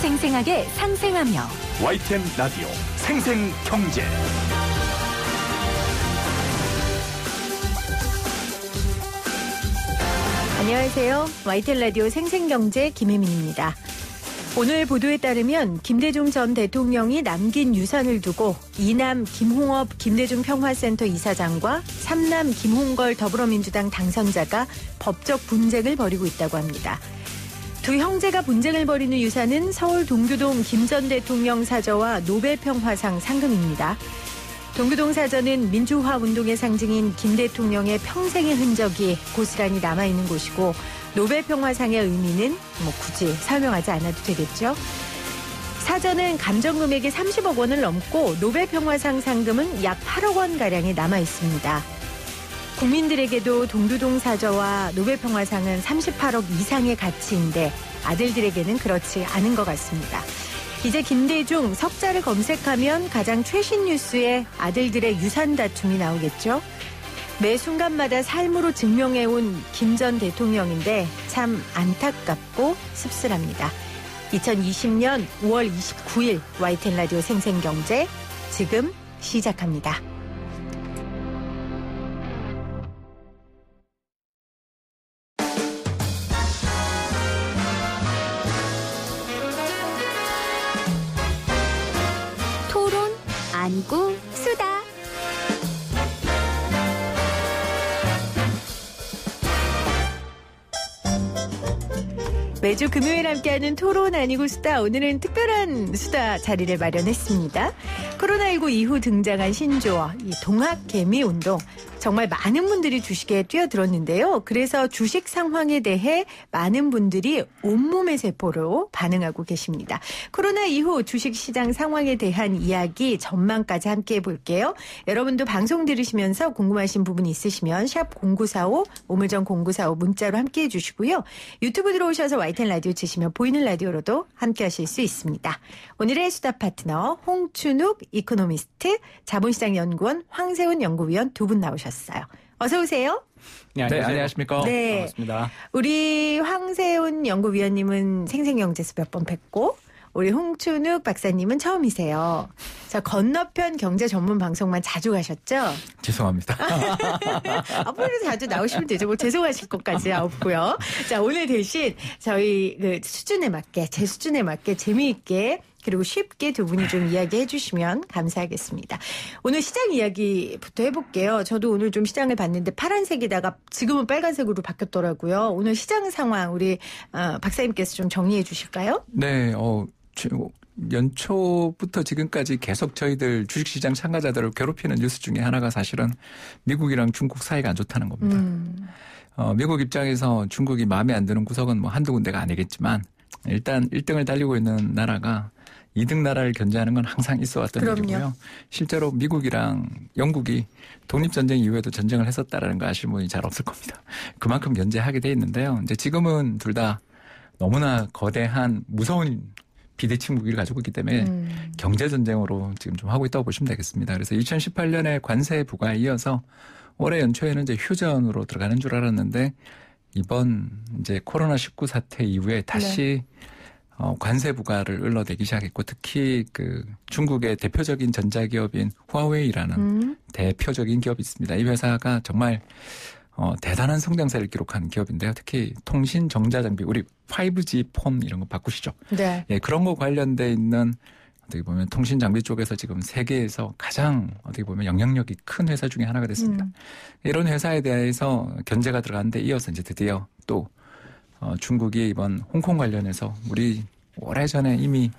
생생하게 상생하며 YTN 라디오 생생경제. 안녕하세요. YTN 라디오 생생경제 김혜민입니다. 오늘 보도에 따르면 김대중 전 대통령이 남긴 유산을 두고 이남 김홍업 김대중 평화센터 이사장과 삼남 김홍걸 더불어민주당 당선자가 법적 분쟁을 벌이고 있다고 합니다. 두 형제가 분쟁을 벌이는 유산은 서울 동교동 김 전 대통령 사저와 노벨평화상 상금입니다. 동교동 사저는 민주화 운동의 상징인 김 대통령의 평생의 흔적이 고스란히 남아있는 곳이고 노벨평화상의 의미는 굳이 설명하지 않아도 되겠죠. 사저는 감정 금액이 30억 원을 넘고 노벨평화상 상금은 약 8억 원가량이 남아있습니다. 국민들에게도 동교동 사저와 노벨평화상은 38억 이상의 가치인데 아들들에게는 그렇지 않은 것 같습니다. 이제 김대중 석자를 검색하면 가장 최신 뉴스에 아들들의 유산 다툼이 나오겠죠. 매 순간마다 삶으로 증명해온 김 전 대통령인데 참 안타깝고 씁쓸합니다. 2020년 5월 29일 YTN 라디오 생생경제 지금 시작합니다. 토론 아니고 수다. 매주 금요일 함께하는 토론 아니고 수다. 오늘은 특별한 수다 자리를 마련했습니다. 코로나19 이후 등장한 신조어, 이 동학개미 운동. 정말 많은 분들이 주식에 뛰어들었는데요. 그래서 주식 상황에 대해 많은 분들이 온몸의 세포로 반응하고 계십니다. 코로나 이후 주식시장 상황에 대한 이야기 전망까지 함께 해볼게요. 여러분도 방송 들으시면서 궁금하신 부분 있으시면 샵 0945, 우물정 0945 문자로 함께해 주시고요. 유튜브 들어오셔서 YTN 라디오 치시면 보이는 라디오로도 함께하실 수 있습니다. 오늘의 수다 파트너 홍춘욱 이코노미스트, 자본시장연구원 황세훈 연구위원 두 분 나오셨습니다. 어서 오세요. 네, 안녕하십니까. 네. 반갑습니다. 우리 황세훈 연구위원님은 생생경제에서 몇 번 뵙고 우리 홍춘욱 박사님은 처음이세요. 자, 건너편 경제 전문 방송만 자주 가셨죠? 죄송합니다. 앞으로도 자주 나오시면 되죠. 뭐 죄송하실 것까지 없고요. 자, 오늘 대신 저희 수준에 맞게, 제 수준에 맞게 재미있게 그리고 쉽게 두 분이 좀 이야기해 주시면 감사하겠습니다. 오늘 시장 이야기부터 해볼게요. 저도 오늘 좀 시장을 봤는데 파란색이다가 지금은 빨간색으로 바뀌었더라고요. 오늘 시장 상황 우리 박사님께서 좀 정리해 주실까요? 네, 연초부터 지금까지 계속 저희들 주식시장 참가자들을 괴롭히는 뉴스 중에 하나가 사실은 미국이랑 중국 사이가 안 좋다는 겁니다. 미국 입장에서 중국이 마음에 안 드는 구석은 뭐 한두 군데가 아니겠지만 일단 1등을 달리고 있는 나라가 2등 나라를 견제하는 건 항상 있어 왔던 일이고요. 실제로 미국이랑 영국이 독립전쟁 이후에도 전쟁을 했었다라는 거 아실 분이 잘 없을 겁니다. 그만큼 견제하게 돼 있는데요. 이제 지금은 둘 다 너무나 거대한 무서운 비대칭 무기를 가지고 있기 때문에 경제전쟁으로 지금 좀 하고 있다고 보시면 되겠습니다. 그래서 2018년에 관세 부과에 이어서 올해 연초에는 이제 휴전으로 들어가는 줄 알았는데 이번 이제 코로나19 사태 이후에 다시 관세 부과를 을러내기 시작했고 특히 그 중국의 대표적인 전자기업인 후아웨이라는 대표적인 기업이 있습니다. 이 회사가 정말 대단한 성장세를 기록한 기업인데요. 특히 통신 정자장비 우리 5G 폰 이런 거 바꾸시죠. 네. 예, 그런 거 관련돼 있는 어떻게 보면 통신 장비 쪽에서 지금 세계에서 가장 어떻게 보면 영향력이 큰 회사 중에 하나가 됐습니다. 이런 회사에 대해서 견제가 들어갔는데 이어서 이제 드디어 또 중국이 이번 홍콩 관련해서 우리 오래전에 이미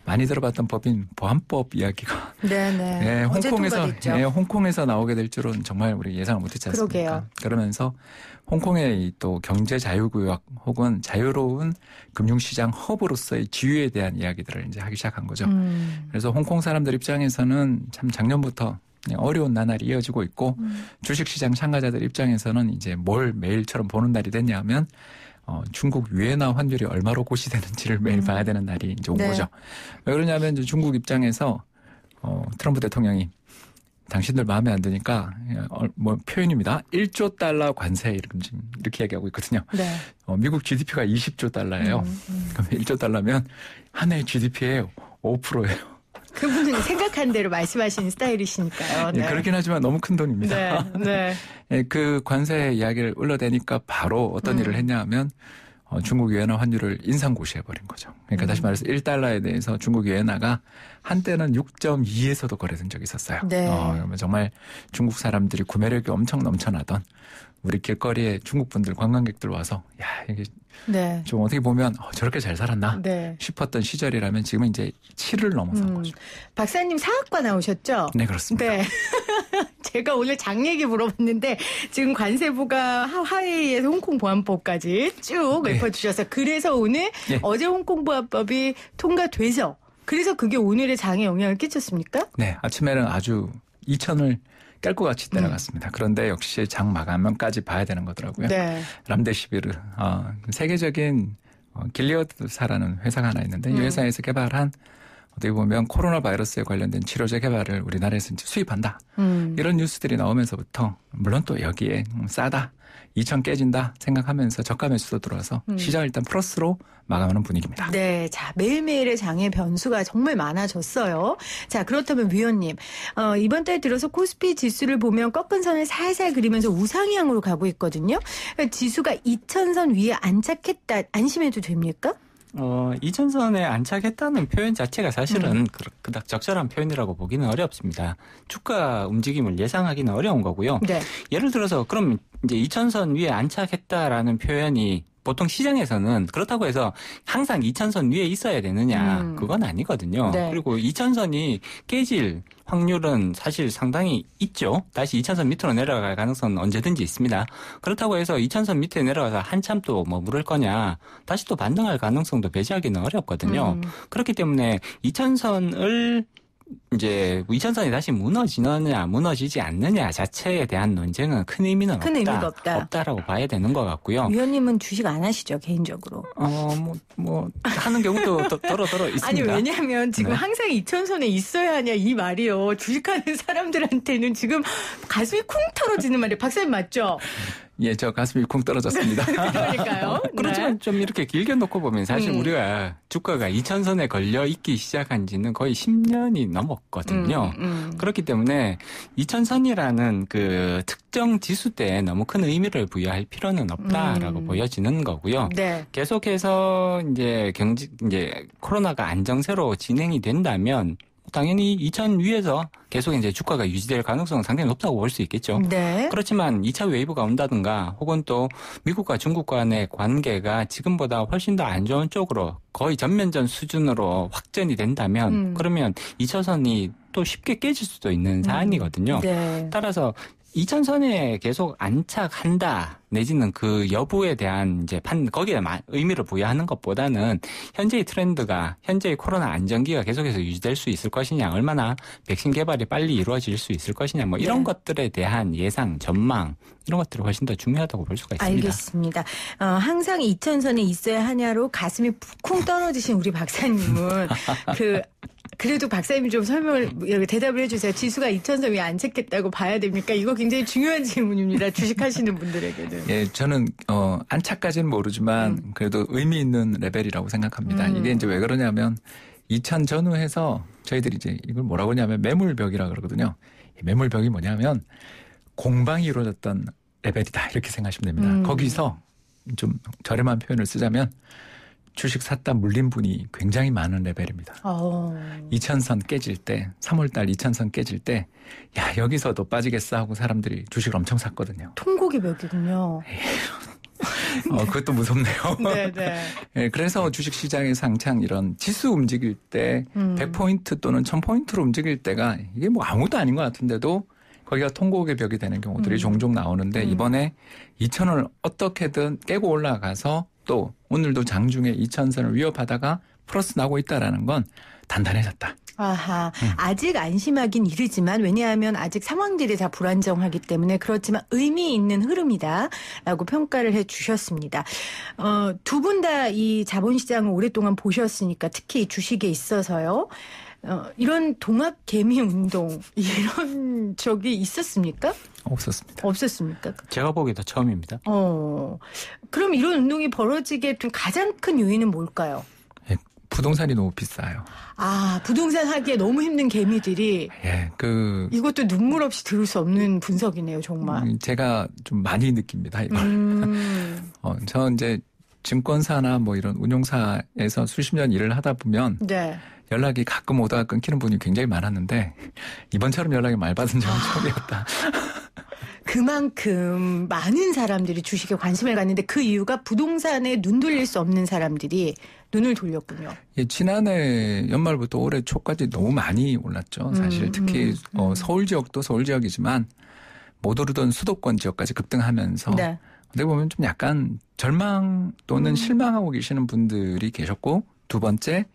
많이 들어봤던 법인 보안법 이야기가 네네. 홍콩에서 나오게 될 줄은 정말 우리 예상을 못했지 않습니까? 그러게요. 그러면서 홍콩의 또 경제 자유구역 혹은 자유로운 금융시장 허브로서의 지위에 대한 이야기들을 이제 하기 시작한 거죠. 그래서 홍콩 사람들 입장에서는 참 작년부터 어려운 나날이 이어지고 있고 주식시장 참가자들 입장에서는 이제 뭘 매일처럼 보는 날이 됐냐 하면 중국 위엔화 환율이 얼마로 고시되는지를 매일 봐야 되는 날이 이제 온 거죠. 왜 그러냐면 이제 중국 입장에서 트럼프 대통령이 당신들 마음에 안 드니까 뭐 표현입니다. 1조 달러 관세 이렇게 얘기하고 있거든요. 네. 미국 GDP가 20조 달러예요. 그럼 1조 달러면 한 해 GDP의 5%예요. 그분은 생각한 대로 말씀하시는 스타일이시니까요. 네. 그렇긴 하지만 너무 큰 돈입니다. 네. 네. 그 관세 이야기를 흘러대니까 바로 어떤 일을 했냐 하면 중국 위엔화 환율을 인상고시해버린 거죠. 그러니까 다시 말해서 1달러에 대해서 중국 위엔화가 한때는 6.2에서도 거래된 적이 있었어요. 네. 정말 중국 사람들이 구매력이 엄청 넘쳐나던 우리 길거리에 중국 분들 관광객들 와서 야 이게 네. 좀 어떻게 보면 저렇게 잘 살았나 네. 싶었던 시절이라면 지금은 이제 7을 넘어선 거죠. 박사님 사학과 나오셨죠? 네, 그렇습니다. 네. 제가 오늘 장 얘기 물어봤는데 지금 관세부가 하회의에서 홍콩 보안법까지 쭉 읊어주셔서 그래서 오늘 어제 홍콩 보안법이 통과돼서 그래서 그게 오늘의 장에 영향을 끼쳤습니까? 네. 아침에는 아주 2천을 깰 것 같이 내려갔습니다. 그런데 역시 장 마감면까지 봐야 되는 거더라고요. 네. 람데시비르 세계적인 길리어드사라는 회사가 하나 있는데 이 회사에서 개발한 어떻게 보면 코로나 바이러스에 관련된 치료제 개발을 우리나라에서 이제 수입한다. 이런 뉴스들이 나오면서부터 물론 또 여기에 싸다. 2천 깨진다 생각하면서 저가 매수도 들어와서 시장 일단 플러스로 마감하는 분위기입니다. 네, 자 매일매일의 장의 변수가 정말 많아졌어요. 자 그렇다면 위원님 이번 달 들어서 코스피 지수를 보면 꺾은 선을 살살 그리면서 우상향으로 가고 있거든요. 지수가 2,000선 위에 안착했다 안심해도 됩니까? 2,000선에 안착했다는 표현 자체가 사실은 그닥 적절한 표현이라고 보기는 어렵습니다. 주가 움직임을 예상하기는 어려운 거고요. 네. 예를 들어서 그럼 이제 2,000선 위에 안착했다라는 표현이 보통 시장에서는 그렇다고 해서 항상 2,000선 위에 있어야 되느냐 그건 아니거든요. 네. 그리고 2,000선이 깨질 확률은 사실 상당히 있죠. 다시 2,000선 밑으로 내려갈 가능성은 언제든지 있습니다. 그렇다고 해서 2,000선 밑에 내려가서 한참 또 머무를 거냐 다시 또 반등할 가능성도 배제하기는 어렵거든요. 그렇기 때문에 2,000선을 이제 2,000선이 다시 무너지느냐 무너지지 않느냐 자체에 대한 논쟁은 큰 의미는 의미가 없다. 없다라고 봐야 되는 것 같고요. 위원님은 주식 안 하시죠 개인적으로? 뭐 하는 경우도 더러 있습니다. 아니 왜냐하면 지금 네. 항상 2,000선에 있어야 하냐 이 말이요. 주식하는 사람들한테는 지금 가슴이 쿵 털어지는 말이에요. 박사님 맞죠? 예, 저 가슴이 쿵 떨어졌습니다. 그러니까요. 그렇지만 네. 좀 이렇게 길게 놓고 보면 사실 우리가 주가가 2,000선에 걸려 있기 시작한 지는 거의 10년이 넘었거든요. 그렇기 때문에 2,000선이라는 그 특정 지수대에 너무 큰 의미를 부여할 필요는 없다라고 보여지는 거고요. 네. 계속해서 이제 코로나가 안정세로 진행이 된다면 당연히 2,000 위에서 계속 이제 주가가 유지될 가능성은 상당히 높다고 볼 수 있겠죠. 네. 그렇지만 2차 웨이브가 온다든가 혹은 또 미국과 중국 간의 관계가 지금보다 훨씬 더 안 좋은 쪽으로 거의 전면전 수준으로 확전이 된다면 그러면 2차선이 또 쉽게 깨질 수도 있는 사안이거든요. 네. 따라서 2,000선에 계속 안착한다 내지는 그 여부에 대한 이제 거기에 의미를 부여하는 것보다는 현재의 트렌드가 현재의 코로나 안정기가 계속해서 유지될 수 있을 것이냐 얼마나 백신 개발이 빨리 이루어질 수 있을 것이냐 뭐 이런 것들에 대한 예상 전망 이런 것들이 훨씬 더 중요하다고 볼 수가 있습니다. 알겠습니다. 항상 2,000선에 있어야 하냐로 가슴이 쿵 떨어지신 우리 박사님은 그래도 박사님이 좀 대답을 해주세요. 지수가 2,000선 위에 안착했다고 봐야 됩니까? 이거 굉장히 중요한 질문입니다. 주식하시는 분들에게는. 예, 저는 안착까지는 모르지만 그래도 의미 있는 레벨이라고 생각합니다. 이게 이제 왜 그러냐면 2,000 전후해서 저희들이 이제 이걸 뭐라고 하냐면 매물벽이라 그러거든요. 매물벽이 뭐냐면 공방이 이루어졌던 레벨이다 이렇게 생각하시면 됩니다. 거기서 좀 저렴한 표현을 쓰자면 주식 샀다 물린 분이 굉장히 많은 레벨입니다. 2,000선 깨질 때 3월달 2,000선 깨질 때 야 여기서도 빠지겠어 하고 사람들이 주식을 엄청 샀거든요. 통곡의 벽이군요. 그것도 무섭네요. 네네. 네, 그래서 주식시장에서 항상 이런 지수 움직일 때 100포인트 또는 1000포인트로 움직일 때가 이게 뭐 아무것도 아닌 것 같은데도 거기가 통곡의 벽이 되는 경우들이 종종 나오는데 이번에 2,000을 어떻게든 깨고 올라가서 또 오늘도 장중에 2,000선을 위협하다가 플러스 나고 있다라는 건 단단해졌다. 아하, 아직 안심하긴 이르지만 왜냐하면 아직 상황들이 다 불안정하기 때문에 그렇지만 의미 있는 흐름이다라고 평가를 해 주셨습니다. 두 분 다 이 자본시장을 오랫동안 보셨으니까 특히 주식에 있어서요. 이런 동학 개미 운동 이런 적이 있었습니까? 없었습니다. 없었습니까? 제가 보기에도 처음입니다. 그럼 이런 운동이 벌어지게 좀 가장 큰 요인은 뭘까요? 부동산이 너무 비싸요. 부동산 하기에 너무 힘든 개미들이. 예, 이것도 눈물 없이 들을 수 없는 분석이네요, 정말. 제가 좀 많이 느낍니다, 이걸. 저 이제 증권사나 뭐 이런 운용사에서 수십 년 일을 하다 보면. 네. 연락이 가끔 오다가 끊기는 분이 굉장히 많았는데, 이번처럼 연락이 많이 받은 적은 처음이었다. 그만큼 많은 사람들이 주식에 관심을 갖는데 그 이유가 부동산에 눈 돌릴 수 없는 사람들이 눈을 돌렸군요. 예, 지난해 연말부터 올해 초까지 너무 많이 올랐죠. 사실 특히 서울 지역도 서울 지역이지만 못 오르던 수도권 지역까지 급등하면서 네. 어떻게 보면 좀 약간 절망 또는 실망하고 계시는 분들이 계셨고, 두 번째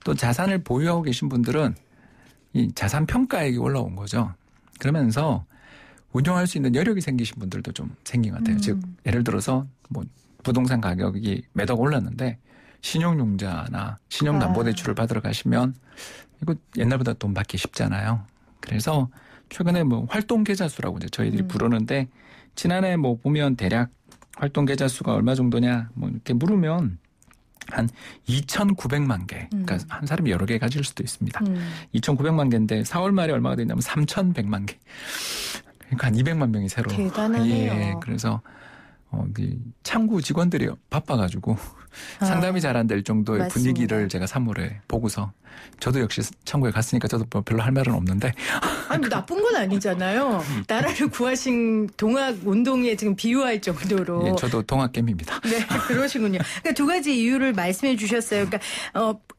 또 자산을 보유하고 계신 분들은 이 자산 평가액이 올라온 거죠. 그러면서 운용할 수 있는 여력이 생기신 분들도 좀 생긴 것 같아요. 즉 예를 들어서 뭐 부동산 가격이 매덕 올랐는데 신용융자나 신용담보대출을 받으러 가시면 이거 옛날보다 돈 받기 쉽잖아요. 그래서 최근에 뭐 활동계좌수라고 이제 저희들이 부르는데, 지난해 뭐 보면 대략 활동계좌수가 얼마 정도냐 뭐 이렇게 물으면 한 2,900만 개. 그러니까 한 사람이 여러 개 가질 수도 있습니다. 2,900만 개인데 4월 말에 얼마가 됐냐면 3,100만 개. 그러니까 한 200만 명이 새로. 대단하네요. 예, 그래서 창구 직원들이 바빠가지고 상담이 잘 안 될 정도의 맞습니다. 분위기를 제가 3월에 보고서, 저도 역시 창구에 갔으니까 저도 뭐 별로 할 말은 없는데. 아니, 뭐 나쁜 건 아니잖아요. 나라를 구하신 동학 운동에 지금 비유할 정도로. 예, 저도 동학개미입니다. 네, 그러시군요. 그러니까 두 가지 이유를 말씀해 주셨어요. 그러니까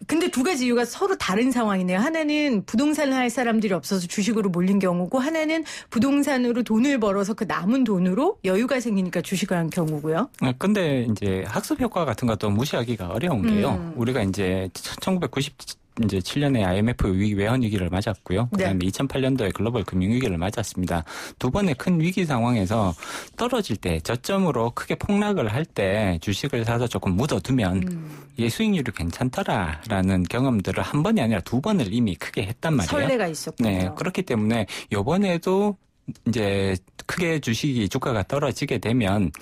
근데 두 가지 이유가 서로 다른 상황이네요. 하나는 부동산을 할 사람들이 없어서 주식으로 몰린 경우고, 하나는 부동산으로 돈을 벌어서 그 남은 돈으로 여유가 생기니까 주식을 한 경우고요. 근데 이제 학습 효과 같은 것도 무시하기가 어려운 게요. 우리가 이제 1997년에 IMF 위기 외환 위기를 맞았고요. 그다음에 네. 2008년도에 글로벌 금융 위기를 맞았습니다. 두 번의 큰 위기 상황에서 떨어질 때, 저점으로 크게 폭락을 할 때 주식을 사서 조금 묻어두면 이게 수익률이 괜찮더라라는 경험들을 한 번이 아니라 두 번을 이미 크게 했단 말이에요. 설레가 있었군요. 네, 그렇기 때문에 이번에도 이제 크게 주가가 떨어지게 되면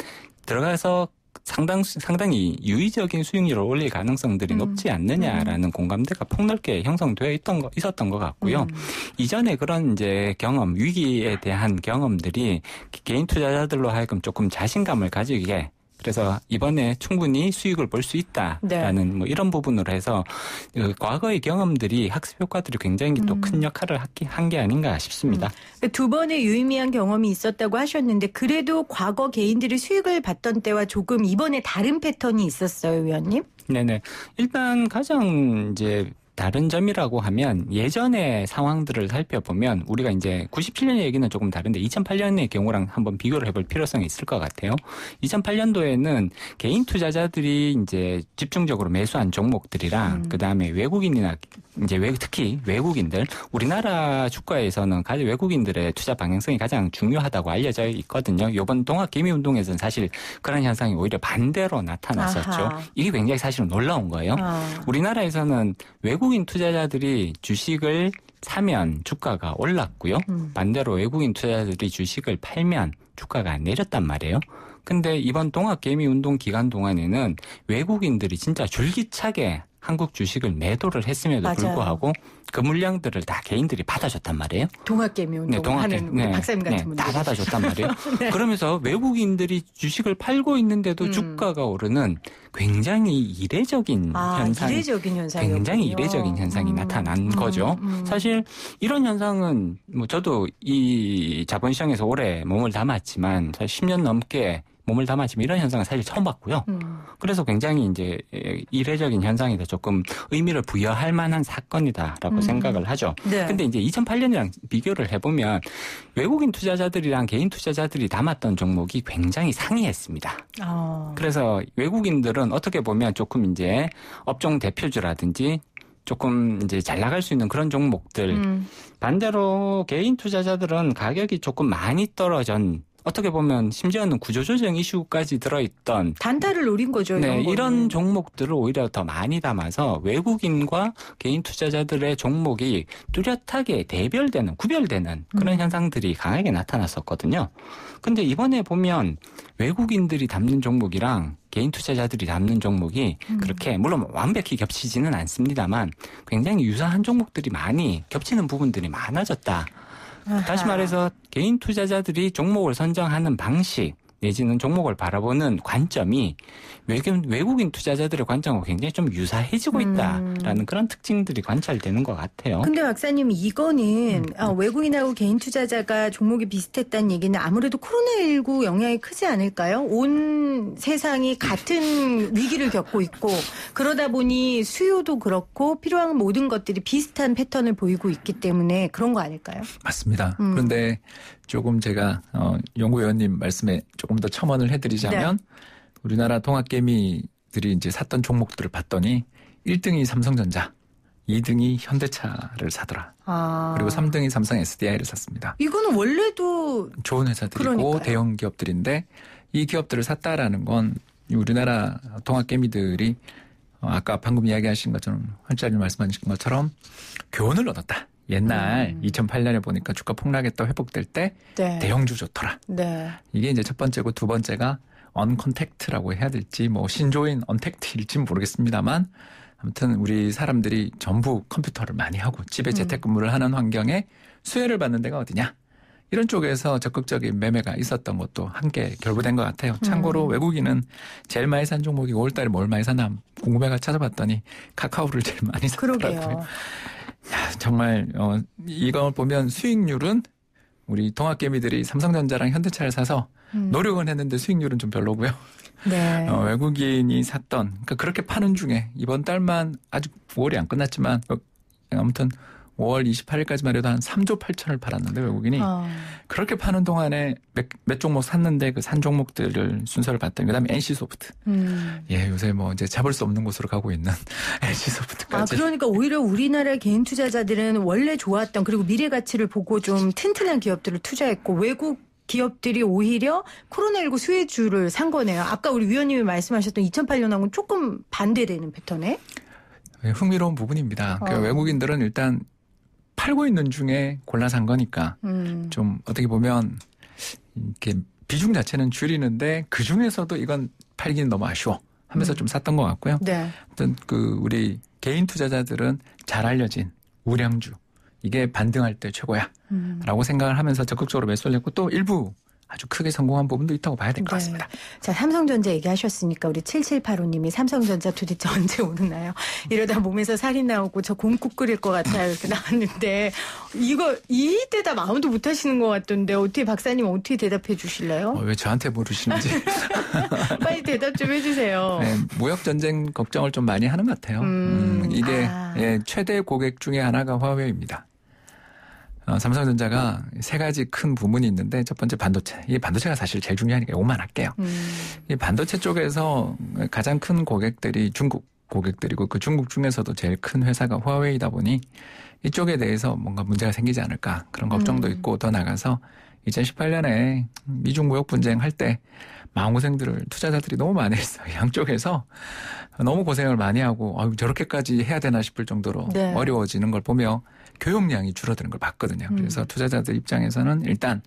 들어가서 상당히 유의적인 수익률을 올릴 가능성들이 높지 않느냐라는 공감대가 폭넓게 형성되어 있었던 것 같고요. 이전에 그런 이제 경험, 위기에 대한 경험들이 개인 투자자들로 하여금 조금 자신감을 가지게, 그래서 이번에 충분히 수익을 볼 수 있다라는 뭐 이런 부분으로 해서 과거의 경험들이, 학습 효과들이 굉장히 또 큰 역할을 한 게 아닌가 싶습니다. 두 번의 유의미한 경험이 있었다고 하셨는데, 그래도 과거 개인들이 수익을 봤던 때와 조금 이번에 다른 패턴이 있었어요, 위원님? 네네. 일단 가장 이제 다른 점이라고 하면, 예전의 상황들을 살펴보면 우리가 이제 97년의 얘기는 조금 다른데 2008년의 경우랑 한번 비교를 해볼 필요성이 있을 것 같아요. 2008년도에는 개인 투자자들이 이제 집중적으로 매수한 종목들이랑 그다음에 외국인이나 이제 특히 외국인들, 우리나라 주가에서는 외국인들의 투자 방향성이 가장 중요하다고 알려져 있거든요. 이번 동학 개미 운동에서는 사실 그런 현상이 오히려 반대로 나타났었죠. 아하. 이게 굉장히 사실은 놀라운 거예요. 우리나라에서는 외국인 투자자들이 주식을 사면 주가가 올랐고요. 반대로 외국인 투자자들이 주식을 팔면 주가가 내렸단 말이에요. 근데 이번 동학 개미 운동 기간 동안에는 외국인들이 진짜 줄기차게 한국 주식을 매도를 했음에도 맞아요. 불구하고 그 물량들을 다 개인들이 받아줬단 말이에요. 동학개미 운동하는 박사님 같은 분들. 다 받아줬단 말이에요. 그러면서 외국인들이 주식을 팔고 있는데도 주가가 오르는 굉장히 이례적인 현상. 이례적인 현상이요. 굉장히 이례적인 현상이 나타난 거죠. 사실 이런 현상은 뭐 저도 이 자본시장에서 오래 몸을 담았지만 사실 10년 넘게 몸을 담았지만 이런 현상은 사실 처음 봤고요. 그래서 굉장히 이제 이례적인 현상이다, 조금 의미를 부여할 만한 사건이다라고 생각을 하죠. 네. 근데 이제 2008년이랑 비교를 해보면 외국인 투자자들이랑 개인 투자자들이 담았던 종목이 굉장히 상이했습니다. 그래서 외국인들은 어떻게 보면 조금 이제 업종 대표주라든지 조금 이제 잘 나갈 수 있는 그런 종목들, 반대로 개인 투자자들은 가격이 조금 많이 떨어진 어떻게 보면 심지어는 구조조정 이슈까지 들어있던 단타를 노린 거죠. 네, 이런 이런 종목들을 오히려 더 많이 담아서 외국인과 개인 투자자들의 종목이 뚜렷하게 대별되는, 구별되는 그런 현상들이 강하게 나타났었거든요. 근데 이번에 보면 외국인들이 담는 종목이랑 개인 투자자들이 담는 종목이 그렇게 물론 완벽히 겹치지는 않습니다만 굉장히 유사한 종목들이 많이 겹치는 부분들이 많아졌다. 아하. 다시 말해서 개인 투자자들이 종목을 선정하는 방식 내지는 종목을 바라보는 관점이 외국인 투자자들의 관점과 굉장히 좀 유사해지고 있다라는 그런 특징들이 관찰되는 것 같아요. 근데 박사님 이거는 외국인하고 개인 투자자가 종목이 비슷했다는 얘기는 아무래도 코로나19 영향이 크지 않을까요? 온 세상이 같은 위기를 겪고 있고 그러다 보니 수요도 그렇고 필요한 모든 것들이 비슷한 패턴을 보이고 있기 때문에 그런 거 아닐까요? 맞습니다. 그런데 조금 제가 연구위원님 말씀에 조금 더 첨언을 해드리자면 우리나라 동학개미들이 이제 샀던 종목들을 봤더니 1등이 삼성전자, 2등이 현대차를 사더라. 그리고 3등이 삼성 SDI를 샀습니다. 이거는 원래도 좋은 회사들이고 그러니까요. 대형 기업들인데 이 기업들을 샀다라는 건 우리나라 동학개미들이 아까 방금 이야기하신 것처럼 환자님 말씀하신 것처럼 교훈을 얻었다. 옛날 2008년에 보니까 주가 폭락했다 회복될 때 네. 대형주 좋더라. 네. 이게 이제 첫 번째고 두 번째가 언컨택트라고 해야 될지 뭐 신조인 언택트일지는 모르겠습니다만 아무튼 우리 사람들이 전부 컴퓨터를 많이 하고 집에 재택근무를 하는 환경에 수혜를 받는 데가 어디냐. 이런 쪽에서 적극적인 매매가 있었던 것도 함께 결부된 것 같아요. 참고로 외국인은 제일 많이 산 종목이 5월달에 뭘 많이 샀나 궁금해가 찾아봤더니 카카오를 제일 많이 샀더라고요. 그러게요. 야, 정말 이걸 보면 수익률은 우리 동학개미들이 삼성전자랑 현대차를 사서 노력은 했는데 수익률은 좀 별로고요. 네. 외국인이 샀던 그러니까 그렇게 파는 중에 이번 달만 아직 5월이 안 끝났지만 아무튼 5월 28일까지만 해도 한 3조 8천을 팔았는데 외국인이 그렇게 파는 동안에 몇 종목 샀는데 그 산 종목들을 순서를 봤더니 그다음에 NC소프트. 예, 요새 뭐 이제 잡을 수 없는 곳으로 가고 있는 NC소프트까지. 그러니까 오히려 우리나라 개인 투자자들은 원래 좋았던 그리고 미래 가치를 보고 좀 튼튼한 기업들을 투자했고 외국 기업들이 오히려 코로나19 수혜주를 산 거네요. 아까 우리 위원님이 말씀하셨던 2008년하고는 조금 반대되는 패턴에. 네, 흥미로운 부분입니다. 그러니까 외국인들은 일단 팔고 있는 중에 골라 산 거니까 좀 어떻게 보면 이렇게 비중 자체는 줄이는데 그 중에서도 이건 팔기는 너무 아쉬워 하면서 좀 샀던 것 같고요. 네. 어떤 그 우리 개인 투자자들은 잘 알려진 우량주 이게 반등할 때 최고야라고 생각을 하면서 적극적으로 매수를 했고 또 일부 아주 크게 성공한 부분도 있다고 봐야 될 것 같습니다. 자, 삼성전자 얘기하셨으니까 우리 7785님이 삼성전자 도대체 언제 오르나요? 이러다 몸에서 살이 나오고 저 곰국 끓일 것 같아요. 이렇게 나왔는데 이거 이 대답 아무도 못 하시는 것 같던데 어떻게 박사님 어떻게 대답해 주실래요? 왜 저한테 물으시는지. 빨리 대답 좀 해주세요. 네, 무역 전쟁 걱정을 좀 많이 하는 것 같아요. 이게 예, 최대 고객 중에 하나가 화웨이입니다. 삼성전자가 세 가지 큰 부문이 있는데 첫 번째 반도체. 이 반도체가 사실 제일 중요하니까 이것만 할게요. 이 반도체 쪽에서 가장 큰 고객들이 중국 고객들이고 그 중국 중에서도 제일 큰 회사가 화웨이다 보니 이쪽에 대해서 뭔가 문제가 생기지 않을까 그런 걱정도 있고 더 나가서 2018년에 미중 무역 분쟁 할 때 마음고생들을 투자자들이 너무 많이 했어요. 양쪽에서 너무 고생을 많이 하고 저렇게까지 해야 되나 싶을 정도로 네. 어려워지는 걸 보며 교역량이 줄어드는 걸 봤거든요. 그래서 투자자들 입장에서는 일단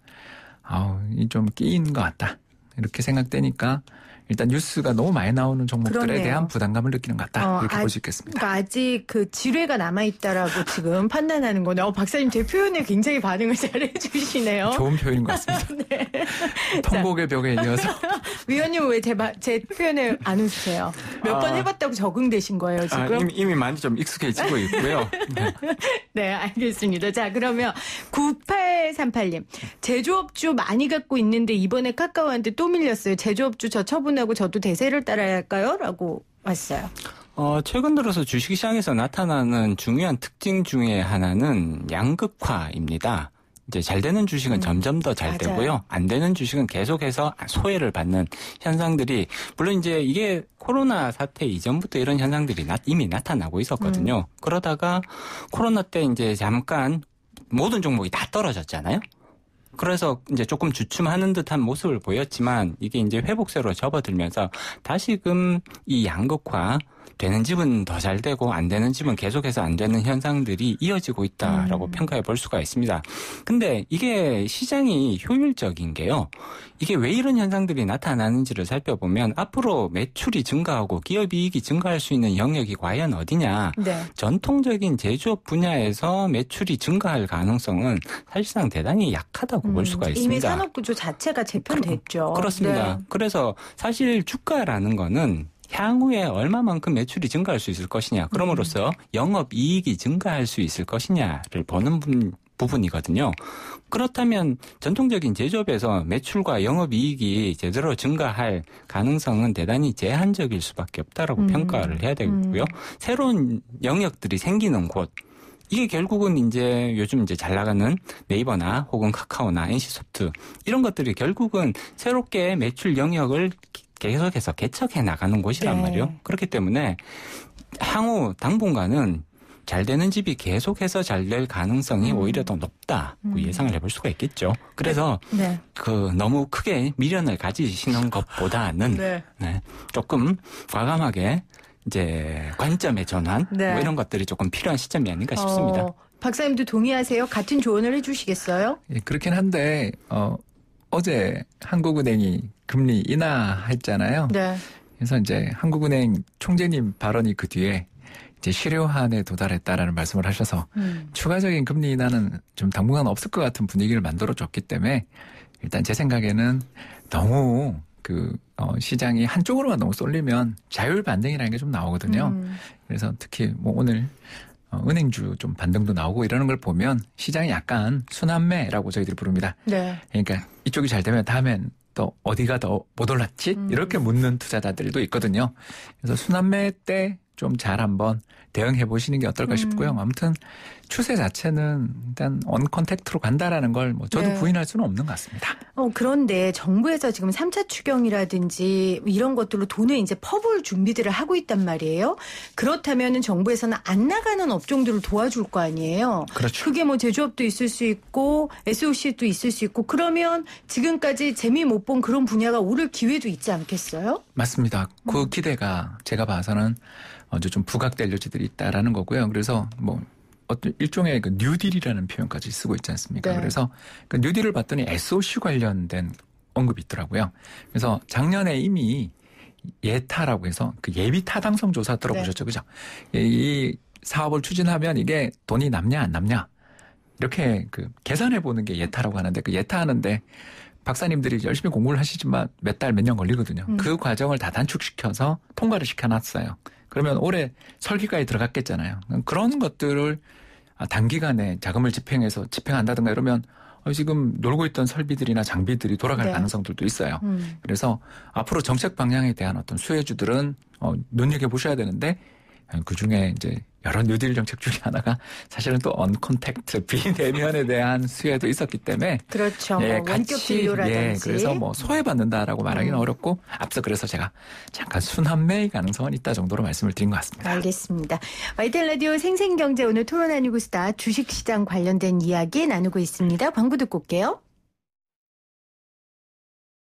이 좀 끼인 것 같다. 이렇게 생각되니까 일단 뉴스가 너무 많이 나오는 종목들에 그러네요. 대한 부담감을 느끼는 것 같다. 이렇게 볼 수 있겠습니다. 그러니까 아직 그 지뢰가 남아있다라고 지금 판단하는 거네요. 박사님 제 표현에 굉장히 반응을 잘해 주시네요. 좋은 표현인 것 같습니다. 네. 통곡의 벽에 이어서. 위원님은 왜 제 표현에 안 웃으세요? 몇 번 해봤다고 적응되신 거예요, 지금? 이미 많이 좀 익숙해지고 있고요. 네, 알겠습니다. 자, 그러면 9838님. 제조업주 많이 갖고 있는데 이번에 카카오한테 또 밀렸어요. 제조업주 저 처분하고 저도 대세를 따라야 할까요? 라고 왔어요. 최근 들어서 주식시장에서 나타나는 중요한 특징 중에 하나는 양극화입니다. 이제 잘 되는 주식은 점점 더 잘 되고요. 안 되는 주식은 계속해서 소외를 받는 현상들이 물론 이제 이게 코로나 사태 이전부터 이런 현상들이 이미 나타나고 있었거든요. 그러다가 코로나 때 이제 잠깐 모든 종목이 다 떨어졌잖아요. 그래서 이제 조금 주춤하는 듯한 모습을 보였지만 이게 이제 회복세로 접어들면서 다시금 이 양극화 되는 집은 더 잘 되고 안 되는 집은 계속해서 안 되는 현상들이 이어지고 있다라고 평가해 볼 수가 있습니다. 근데 이게 시장이 효율적인 게요. 이게 왜 이런 현상들이 나타나는지를 살펴보면 앞으로 매출이 증가하고 기업 이익이 증가할 수 있는 영역이 과연 어디냐. 네. 전통적인 제조업 분야에서 매출이 증가할 가능성은 사실상 대단히 약하다고 볼 수가 있습니다. 이미 산업구조 자체가 재편됐죠. 그렇습니다. 네. 그래서 사실 주가라는 거는 향후에 얼마만큼 매출이 증가할 수 있을 것이냐. 그럼으로써 영업이익이 증가할 수 있을 것이냐를 보는 부분이거든요. 그렇다면 전통적인 제조업에서 매출과 영업이익이 제대로 증가할 가능성은 대단히 제한적일 수밖에 없다라고 평가를 해야 되고요. 새로운 영역들이 생기는 곳. 이게 결국은 이제 요즘 이제 잘 나가는 네이버나 혹은 카카오나 NC소프트 이런 것들이 결국은 새롭게 매출 영역을 계속해서 개척해 나가는 곳이란 네. 말이에요. 그렇기 때문에 향후 당분간은 잘 되는 집이 계속해서 잘 될 가능성이 오히려 더 높다고 예상을 해볼 수가 있겠죠. 그래서 네. 너무 크게 미련을 가지시는 것보다는 네. 네, 조금 과감하게 이제 관점의 전환 네. 뭐 이런 것들이 조금 필요한 시점이 아닌가 싶습니다. 박사님도 동의하세요? 같은 조언을 해주시겠어요? 예, 그렇긴 한데 어제 한국은행이 금리 인하했잖아요. 네. 그래서 이제 한국은행 총재님 발언이 그 뒤에 이제 실효한에 도달했다라는 말씀을 하셔서 추가적인 금리 인하는 좀 당분간 없을 것 같은 분위기를 만들어줬기 때문에 일단 제 생각에는 너무 시장이 한쪽으로만 너무 쏠리면 자율 반등이라는 게 좀 나오거든요. 그래서 특히 뭐 오늘 은행주 좀 반등도 나오고 이러는 걸 보면 시장이 약간 순환매라고 저희들이 부릅니다. 네. 그러니까 이쪽이 잘 되면 다음엔 또 어디가 더 못 올랐지? 이렇게 묻는 투자자들도 있거든요. 그래서 순환매 때 좀 잘 한번 대응해 보시는 게 어떨까 싶고요. 아무튼 추세 자체는 일단 언컨택트로 간다라는 걸 뭐 저도 네. 부인할 수는 없는 것 같습니다. 그런데 정부에서 지금 3차 추경이라든지 이런 것들로 돈을 이제 퍼부을 준비들을 하고 있단 말이에요. 그렇다면은 정부에서는 안 나가는 업종들을 도와줄 거 아니에요. 그렇죠. 그게 뭐 제조업도 있을 수 있고 SOC도 있을 수 있고 그러면 지금까지 재미 못 본 그런 분야가 오를 기회도 있지 않겠어요? 맞습니다. 그 기대가 제가 봐서는 좀 부각될 여지들이 있다라는 거고요. 그래서 뭐 어떤 일종의 그 뉴딜이라는 표현까지 쓰고 있지 않습니까? 네. 그래서 그 뉴딜을 봤더니 SOC 관련된 언급이 있더라고요. 그래서 작년에 이미 예타라고 해서 그 예비 타당성 조사 들어보셨죠, 그죠? 이 사업을 추진하면 이게 돈이 남냐 안 남냐 이렇게 계산해 보는 게 예타라고 하는데 그 예타하는데 박사님들이 열심히 공부를 하시지만 몇 달 몇 년 걸리거든요. 그 과정을 다 단축시켜서 통과를 시켜놨어요. 그러면 올해 설기가에 들어갔겠잖아요. 그런 것들을 단기간에 자금을 집행한다든가 이러면 지금 놀고 있던 설비들이나 장비들이 돌아갈 네. 가능성들도 있어요. 그래서 앞으로 정책 방향에 대한 어떤 수혜주들은 눈여겨보셔야 되는데 그중에 이제 여러 뉴딜 정책 중에 하나가 사실은 또 언컨택트 비대면에 대한 수혜도 있었기 때문에 그렇죠. 예, 뭐 원격 진료라든지. 그래서 뭐 소외받는다라고 말하기는 어렵고 앞서 그래서 제가 잠깐 순환매의 가능성은 있다 정도로 말씀을 드린 것 같습니다. 알겠습니다. YTN 라디오 생생경제 오늘 토론 아니고 수다 주식시장 관련된 이야기 나누고 있습니다. 광고 듣고 올게요.